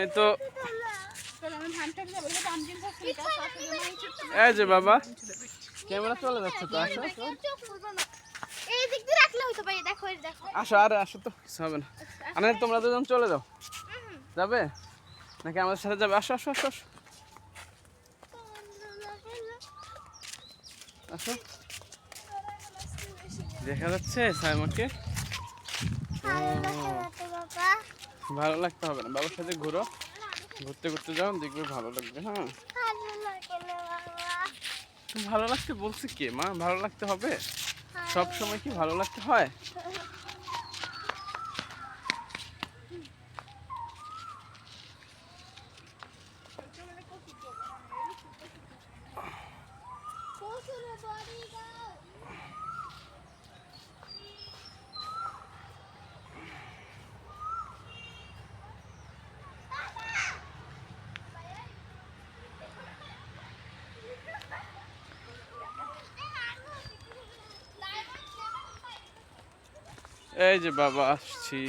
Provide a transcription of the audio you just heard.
মানে তো এই যে বাবা ক্যামেরা চলে যাচ্ছে তো। আসো এই দিক দিয়ে রাখলে হয়তো ভাই, দেখো এই দেখো। আসো, আরে আসো তো, কিছু হবে না। আরে তোমরা দুজন চলে যাও। যাবে নাকি আমাদের সাথে যাবে? আসো আসো আসো আসো আসো। দেখা যাচ্ছে সাইমাকে? ভালো লাগতে হবে না, বাবার সাথে ঘুরো, ঘুরতে ঘুরতে যাও, দেখবে ভালো লাগবে। হ্যাঁ, ভালো লাগতে বলছি কে মা? ভালো লাগতে হবে, সব সময় কি ভালো লাগতে হয়? এই যে বাবা আসছি।